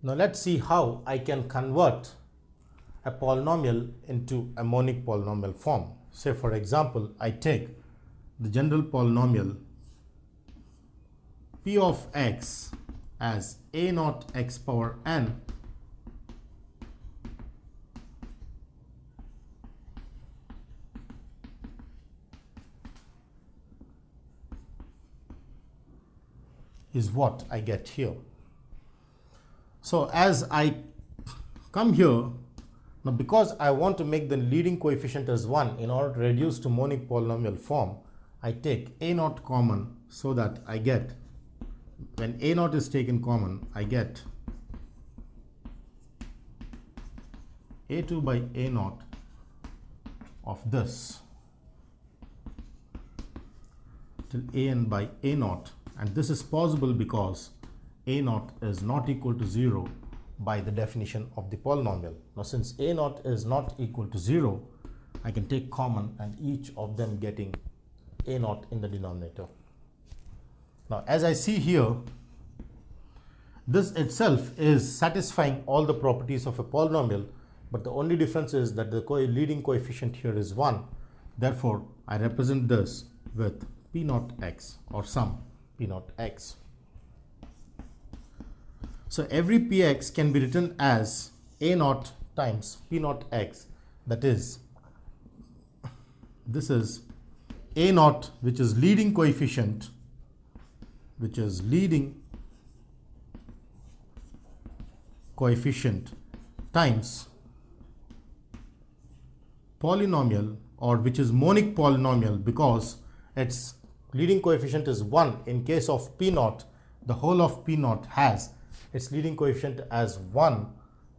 Now let's see how I can convert a polynomial into a monic polynomial form. Say for example, I take the general polynomial p of x as a naught x power n is what I get here. So as I come here, now because I want to make the leading coefficient as 1 in order to reduce to monic polynomial form, I take a naught common so that I get, when a naught is taken common, I get a2 by a naught of this till an by a naught, and this is possible because a naught is not equal to 0 by the definition of the polynomial. Now since a naught is not equal to 0, I can take common and each of them getting a naught in the denominator. Now as I see here, this itself is satisfying all the properties of a polynomial, but the only difference is that the leading coefficient here is 1. Therefore I represent this with p naught x or some p naught x. So every px can be written as a naught times p naught x, that is, this is a naught, which is leading coefficient, times polynomial, or which is monic polynomial because its leading coefficient is 1. In case of p naught, the whole of p naught has its leading coefficient as 1.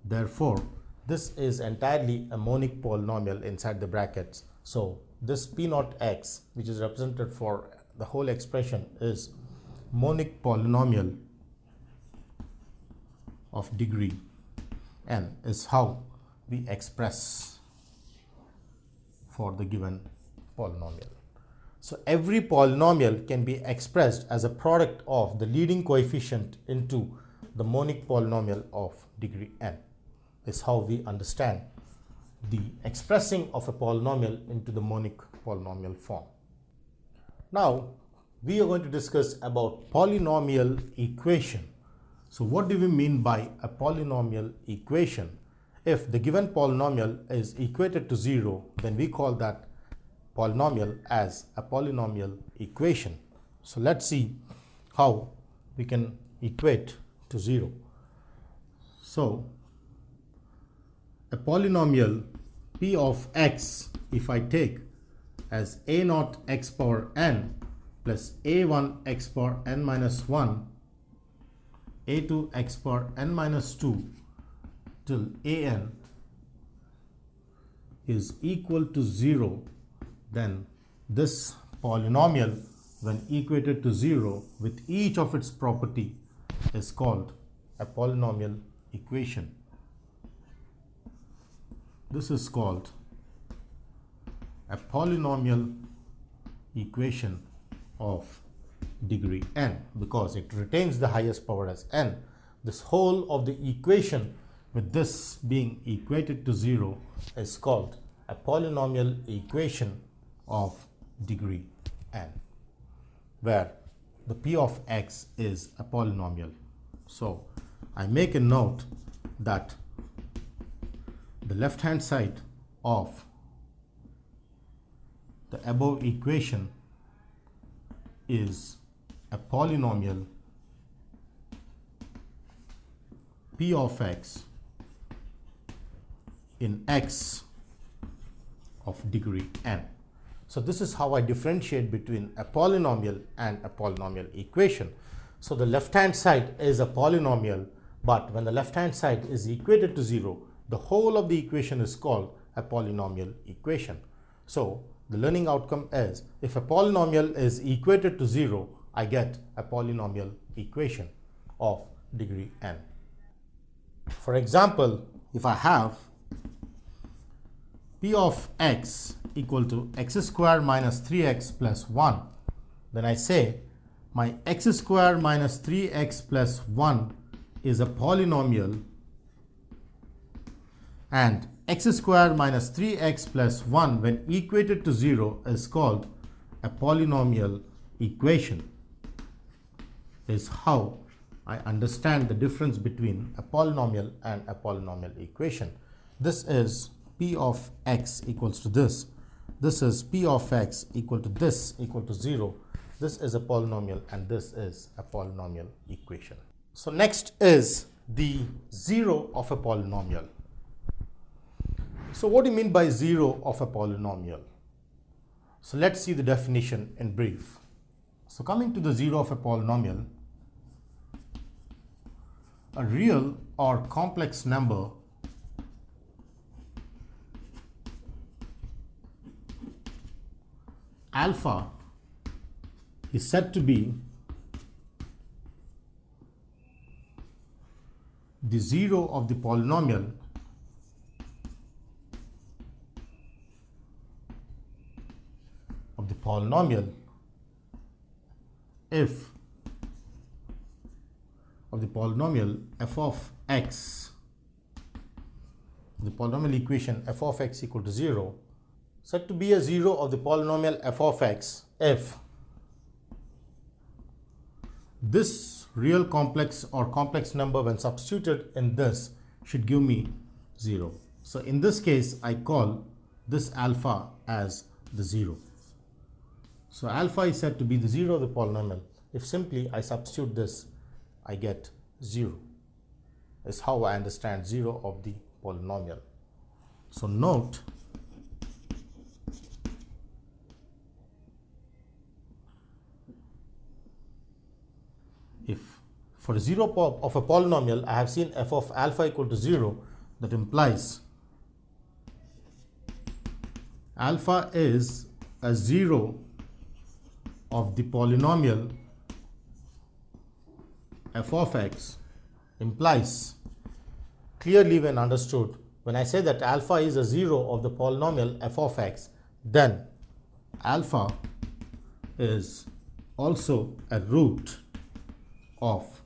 Therefore this is entirely a monic polynomial inside the brackets. So this p naught x, which is represented for the whole expression, is monic polynomial of degree n, is how we express for the given polynomial. So every polynomial can be expressed as a product of the leading coefficient into the monic polynomial of degree n, is how we understand the expressing of a polynomial into the monic polynomial form. Now we are going to discuss about polynomial equation. So what do we mean by a polynomial equation? If the given polynomial is equated to 0, then we call that polynomial as a polynomial equation. So let's see how we can equate to 0. So a polynomial p of x, if I take as a naught x power n plus a1 x power n minus 1, a2 x power n minus 2 till an is equal to 0, then this polynomial, when equated to 0 with each of its property, is called a polynomial equation. This is called a polynomial equation of degree n because it retains the highest power as n. This whole of the equation with this being equated to 0 is called a polynomial equation of degree n, where the p of x is a polynomial. So I make a note that the left hand side of the above equation is a polynomial p of x in x of degree n. So this is how I differentiate between a polynomial and a polynomial equation. So the left hand side is a polynomial, but when the left hand side is equated to 0, the whole of the equation is called a polynomial equation. So the learning outcome is, if a polynomial is equated to 0, I get a polynomial equation of degree n. For example, if I have p of x equal to x square minus 3x plus 1, then I say my x square minus 3x plus 1 is a polynomial and x square minus 3x plus 1 when equated to 0 is called a polynomial equation, is how I understand the difference between a polynomial and a polynomial equation. This is p of x equals to this. This is p of x equal to this equal to 0. This is a polynomial and this is a polynomial equation. So next is the 0 of a polynomial. So what do you mean by 0 of a polynomial? So let's see the definition in brief. So coming to the 0 of a polynomial, a real or complex number alpha is said to be the 0 of the polynomial if of the polynomial f of x, the polynomial equation f of x equal to 0, said to be a 0 of the polynomial f of x if this real complex or complex number when substituted in this should give me 0. So in this case I call this alpha as the 0. So alpha is said to be the 0 of the polynomial if simply I substitute this, I get 0. Is how I understand 0 of the polynomial. So note if for 0 of a polynomial I have seen f of alpha equal to 0, that implies alpha is a 0 of the polynomial f of x, implies clearly when understood, when I say that alpha is a 0 of the polynomial f of x, then alpha is also a root of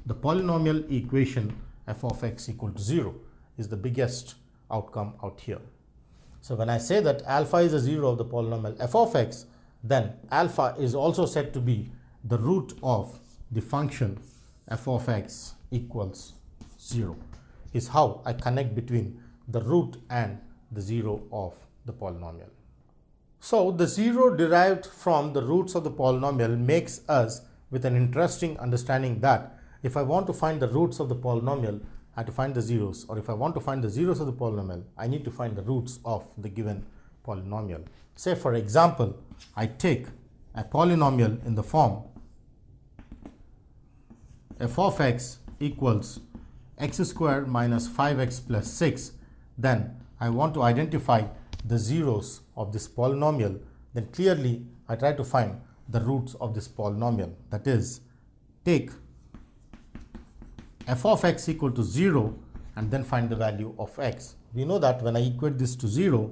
the polynomial equation f of x equal to 0 is the biggest outcome out here. So when I say that alpha is a 0 of the polynomial f of x, then alpha is also said to be the root of the function f of x equals 0, is how I connect between the root and the 0 of the polynomial. So the 0 derived from the roots of the polynomial makes us with an interesting understanding that if I want to find the roots of the polynomial, I have to find the zeros, or if I want to find the zeros of the polynomial, I need to find the roots of the given polynomial. Say for example, I take a polynomial in the form f of x equals x squared minus 5x plus 6, then I want to identify the zeros of this polynomial, then clearly I try to find the roots of this polynomial. That is, take f of x equal to 0 and then find the value of x. We know that when I equate this to 0,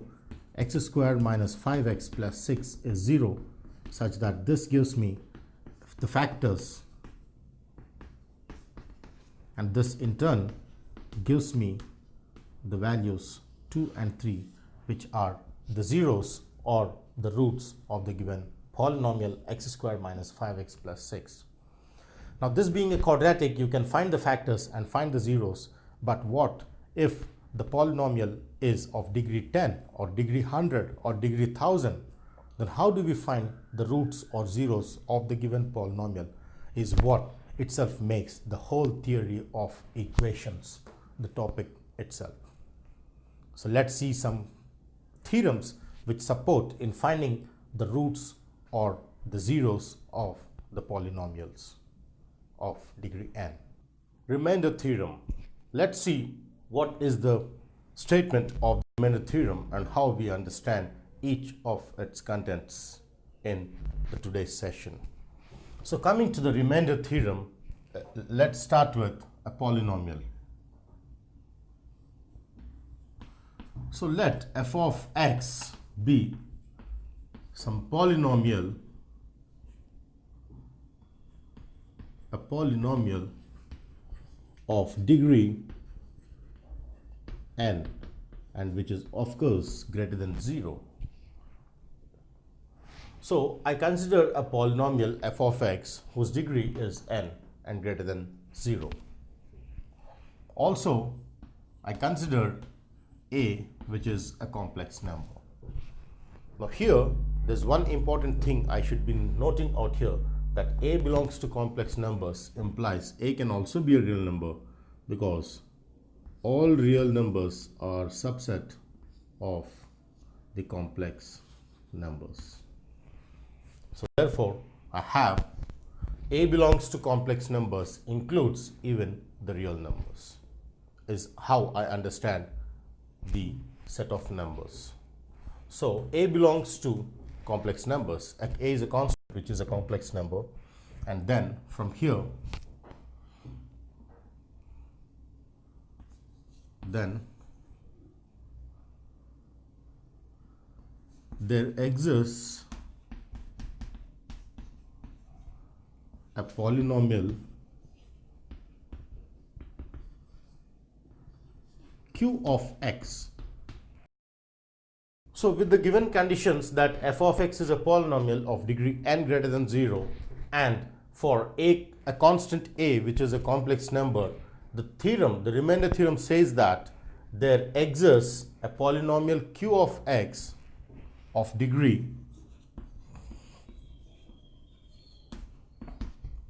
x squared minus 5x plus 6 is 0, such that this gives me the factors, and this in turn gives me the values 2 and 3, which are the zeros or the roots of the given polynomial x squared minus 5x plus 6. Now this being a quadratic, you can find the factors and find the zeros, but what if the polynomial is of degree 10 or degree 100 or degree 1000? Then how do we find the roots or zeros of the given polynomial is what itself makes the whole theory of equations the topic itself. So let's see some theorems which support in finding the roots or the zeros of the polynomials of degree n. Remainder theorem. Let's see what is the statement of the remainder theorem and how we understand each of its contents in today's session. So coming to the remainder theorem, let's start with a polynomial. So let f of x be some polynomial, a polynomial of degree n, and which is of course greater than 0. So I consider a polynomial f of x whose degree is n and greater than 0. Also, I consider a, which is a complex number. Now here, there's one important thing I should be noting out here, that a belongs to complex numbers implies a can also be a real number, because all real numbers are subset of the complex numbers. So therefore, I have a belongs to complex numbers includes even the real numbers, is how I understand the set of numbers. So a belongs to complex numbers. A is a constant, which is a complex number, and then from here, then there exists a polynomial q of x. So with the given conditions that f of x is a polynomial of degree n greater than 0, and for a constant a, which is a complex number, the remainder theorem says that there exists a polynomial q of x of degree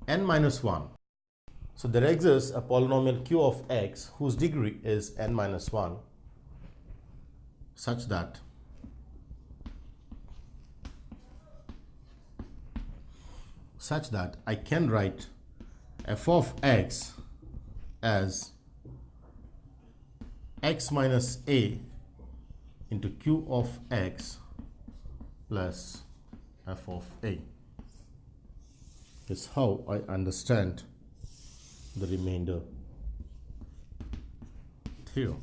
n minus 1. So there exists a polynomial q of x whose degree is n minus 1, such that I can write f of x as x minus a into q of x plus f of a. Is how I understand the remainder theorem.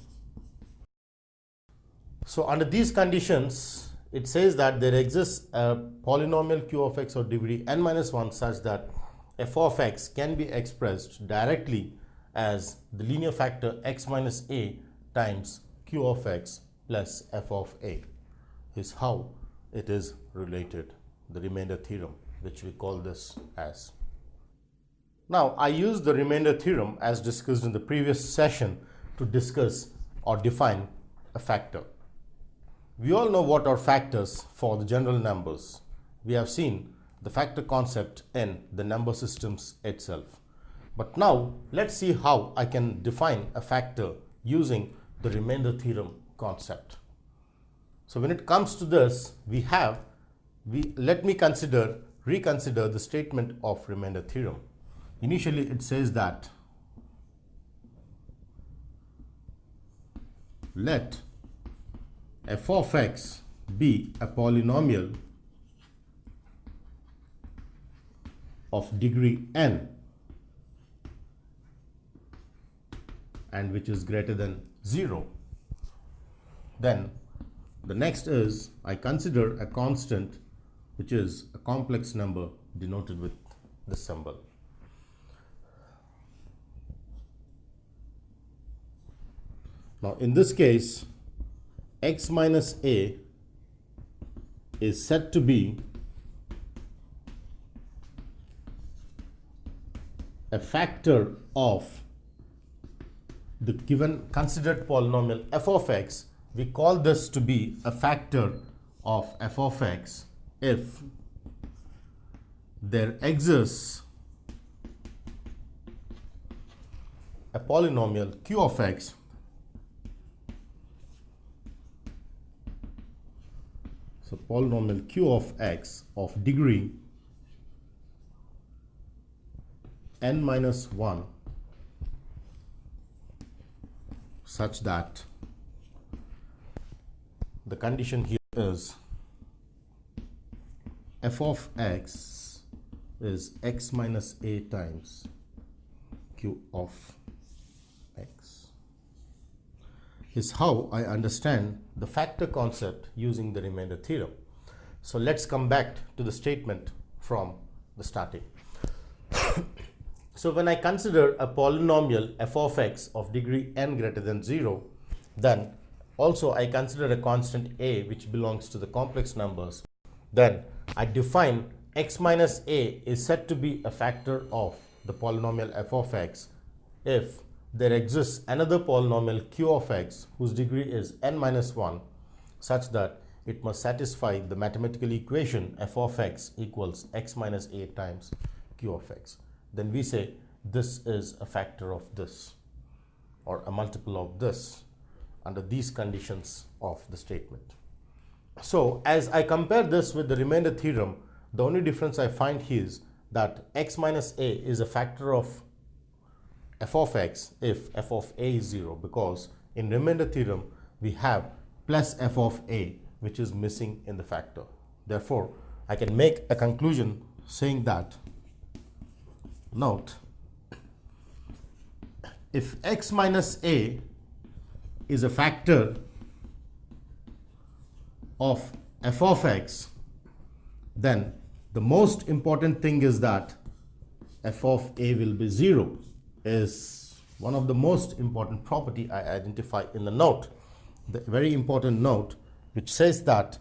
So under these conditions, it says that there exists a polynomial q of x of degree n minus 1 such that f of x can be expressed directly as the linear factor x minus a times q of x plus f of a, is how it is related, the remainder theorem, which we call this as. Now I use the remainder theorem as discussed in the previous session to discuss or define a factor. We all know what are factors for the general numbers. We have seen the factor concept in the number systems itself. But now let's see how I can define a factor using the remainder theorem concept. So when it comes to this, let me reconsider the statement of remainder theorem. Initially it says that let f of x be a polynomial of degree n and which is greater than 0. Then the next is I consider a constant which is a complex number denoted with this symbol. Now in this case, x minus a is said to be a factor of the given considered polynomial f of x. We call this to be a factor of f of x if there exists a polynomial q of x so polynomial q of x of degree n minus 1 such that the condition here is f of x is x minus a times q of x, is how I understand the factor concept using the remainder theorem. So let's come back to the statement from the starting. So when I consider a polynomial f of x of degree n greater than 0, then also I consider a constant a which belongs to the complex numbers, then I define x minus a is said to be a factor of the polynomial f of x if there exists another polynomial q of x whose degree is n minus 1 such that it must satisfy the mathematical equation f of x equals x minus a times q of x. Then we say this is a factor of this or a multiple of this under these conditions of the statement. So as I compare this with the remainder theorem, the only difference I find here is that x minus a is a factor of f of x if f of a is 0, because in remainder theorem we have plus f of a which is missing in the factor. Therefore, I can make a conclusion saying that, note, if x minus a is a factor of f of x, then the most important thing is that f of a will be 0 is one of the most important property I identify in the note, the very important note which says that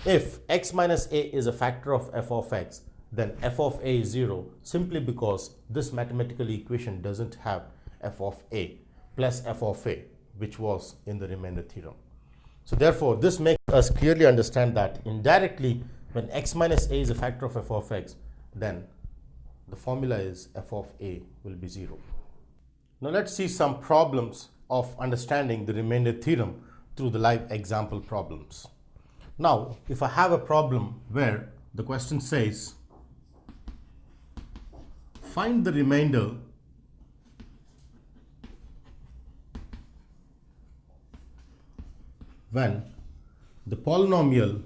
if x minus a is a factor of f of x, then f of a is 0 simply because this mathematical equation doesn't have f of a plus f of a which was in the remainder theorem. So therefore, this makes us clearly understand that indirectly when x minus a is a factor of f of x, then the formula is f of a will be 0. Now let's see some problems of understanding the remainder theorem through the live example problems. Now, if I have a problem where the question says, find the remainder when the polynomial,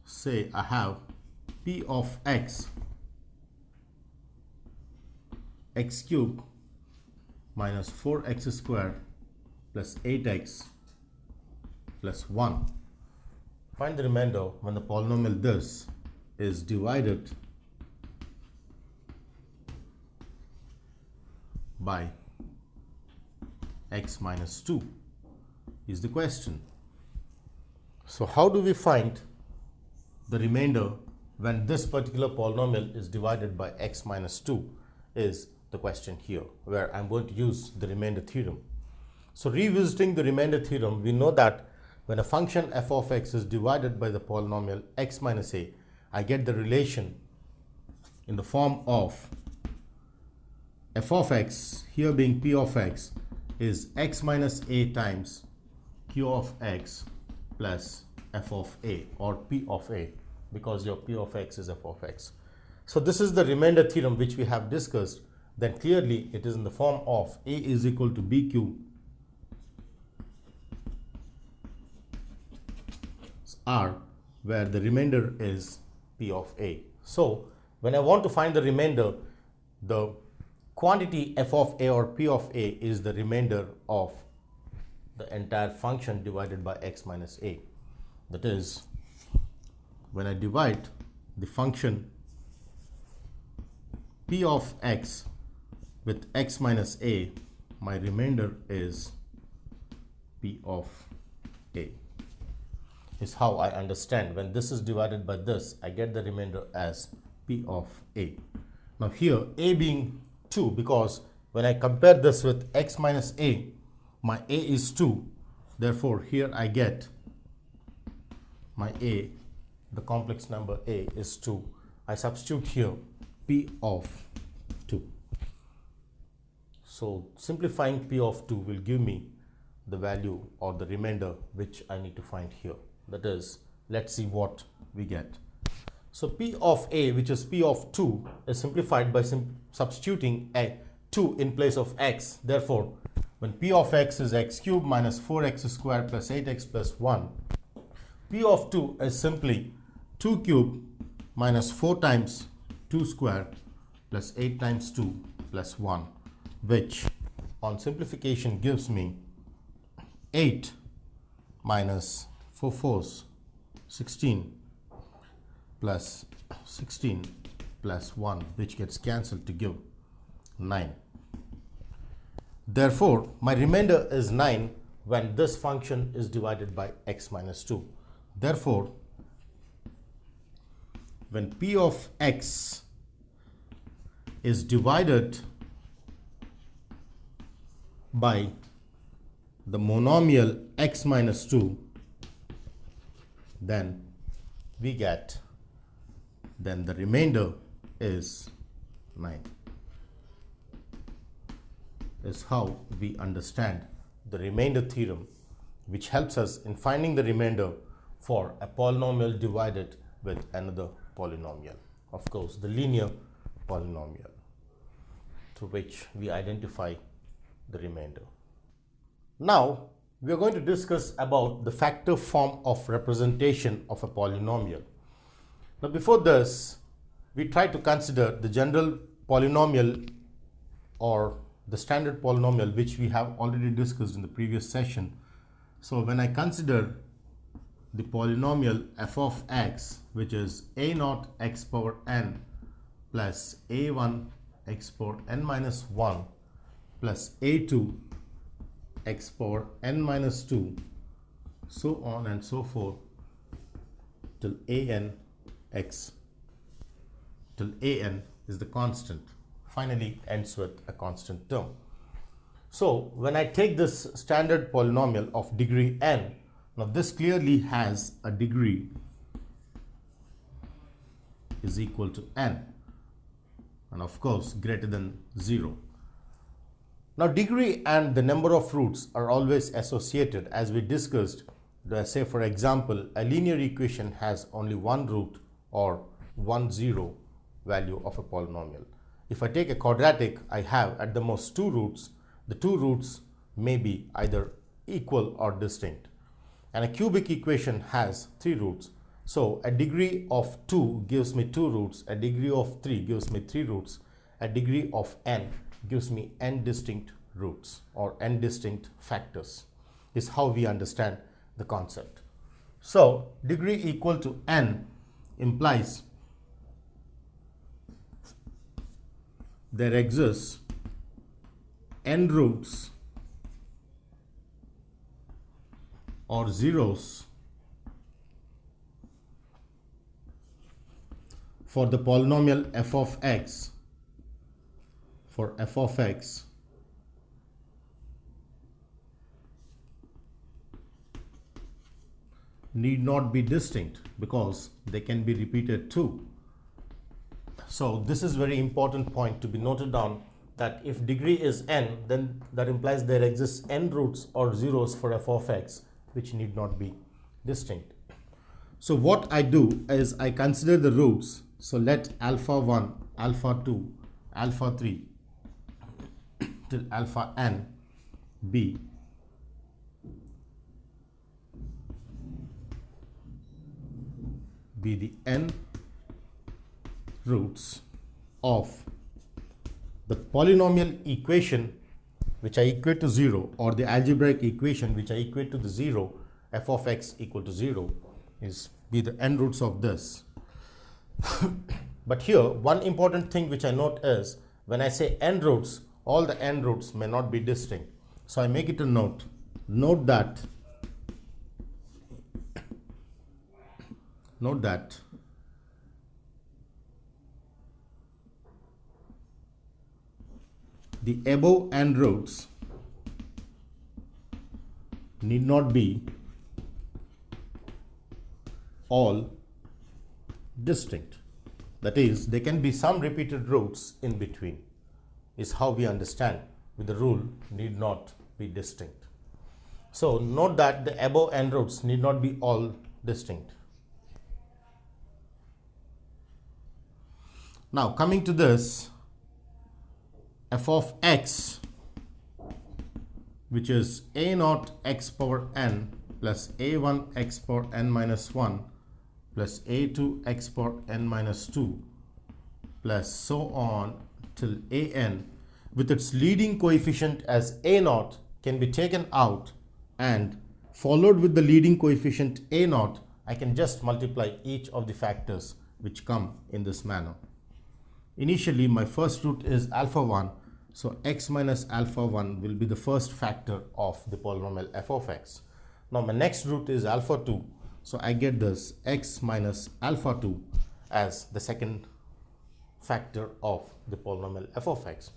say I have p of x cubed minus 4x squared plus 8x plus 1. Find the remainder when the polynomial this is divided by x minus 2 is the question. So how do we find the remainder when this particular polynomial is divided by x minus 2 is the question here, where I'm going to use the remainder theorem. So revisiting the remainder theorem, we know that when a function f of x is divided by the polynomial x minus a, I get the relation in the form of f of x, here being p of x, is x minus a times q of x plus f of a, or p of a, because your p of x is f of x. So this is the remainder theorem which we have discussed. Then clearly it is in the form of a is equal to bq r, where the remainder is p of a. So when I want to find the remainder, the quantity f of a or p of a is the remainder of the entire function divided by x minus a. That is, when I divide the function p of x with x minus a, my remainder is p of a. Is how I understand when this is divided by this, I get the remainder as p of a. Now here a being 2, because when I compare this with x minus a, my a is 2. Therefore here I get my a, the complex number a is 2. I substitute here p of 2. So simplifying p of 2 will give me the value or the remainder which I need to find here. That is, let's see what we get. So p of a, which is p of 2, is simplified by substituting a 2 in place of x. Therefore, when p of x is x cubed minus 4x squared plus 8x plus 1, p of 2 is simply 2 cubed minus 4 times 2 squared plus 8 times 2 plus 1, which on simplification gives me 8 minus 4 fours 16 plus 16 plus 1, which gets cancelled to give 9. Therefore, my remainder is 9 when this function is divided by x minus 2. Therefore, when p of x is divided by the monomial x minus 2, then we get, then the remainder is 9. Is how we understand the remainder theorem, which helps us in finding the remainder for a polynomial divided with another polynomial. Of course, the linear polynomial through which we identify the remainder. Now, we are going to discuss about the factor form of representation of a polynomial. Now, before this, we try to consider the general polynomial or the standard polynomial, which we have already discussed in the previous session. So when I consider the polynomial f of x, which is a naught x power n plus a1 x power n minus 1 plus a2 x power n minus 2, so on and so forth till an x, till an is the constant, finally ends with a constant term. So when I take this standard polynomial of degree n, now this clearly has a degree is equal to n, and of course greater than 0. Now degree and the number of roots are always associated, as we discussed. Say for example, a linear equation has only one root or 1 0 value of a polynomial. If I take a quadratic, I have at the most 2 roots. The 2 roots may be either equal or distinct. And a cubic equation has 3 roots. So a degree of 2 gives me 2 roots, a degree of 3 gives me 3 roots, a degree of n gives me n distinct roots or n distinct factors, is how we understand the concept. So degree equal to n implies there exists n roots or zeros for the polynomial f of x, for f of x need not be distinct because they can be repeated too. So this is very important point to be noted down, that if degree is n, then that implies there exists n roots or zeros for f of x which need not be distinct. So what I do is I consider the roots. So let alpha 1, alpha 2, alpha 3 till alpha n be the n roots of the polynomial equation which I equate to 0, or the algebraic equation which I equate to the 0, f of x equal to 0, is be the n roots of this. But here one important thing which I note is, when I say n roots, all the n roots may not be distinct. So I make it a note. Note that the above n roots need not be all distinct. That is, there can be some repeated roots in between, is how we understand with the rule need not be distinct. So note that the above n roots need not be all distinct. Now coming to this, f of x, which is a naught x power n plus a1 x power n minus 1 plus a2 x power n minus 2 plus so on till an, with its leading coefficient as a naught, can be taken out, and followed with the leading coefficient a naught, I can just multiply each of the factors which come in this manner. Initially my first root is alpha 1, So x minus alpha 1 will be the first factor of the polynomial f of x. Now my next root is alpha 2. So I get this x minus alpha 2 as the second factor of the polynomial f of x.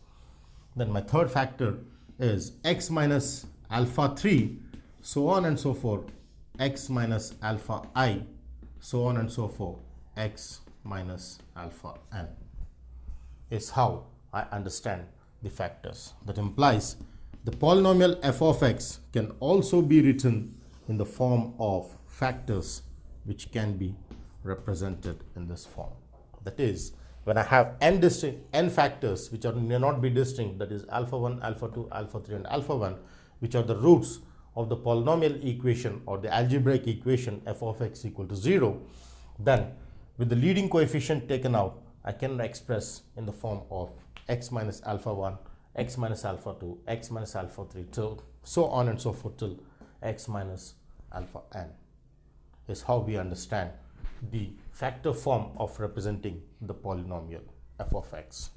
Then my third factor is x minus alpha 3, so on and so forth, x minus alpha I, so on and so forth, x minus alpha n is how I understand the factors. That implies the polynomial f of x can also be written in the form of factors which can be represented in this form. That is, when I have n factors which may not be distinct, that is alpha 1, alpha 2, alpha 3 and alpha 1, which are the roots of the polynomial equation or the algebraic equation f of x equal to 0, then with the leading coefficient taken out, I can express in the form of x minus alpha 1, x minus alpha 2, x minus alpha 3, till so on and so forth till x minus alpha n is how we understand the factor form of representing the polynomial f of x.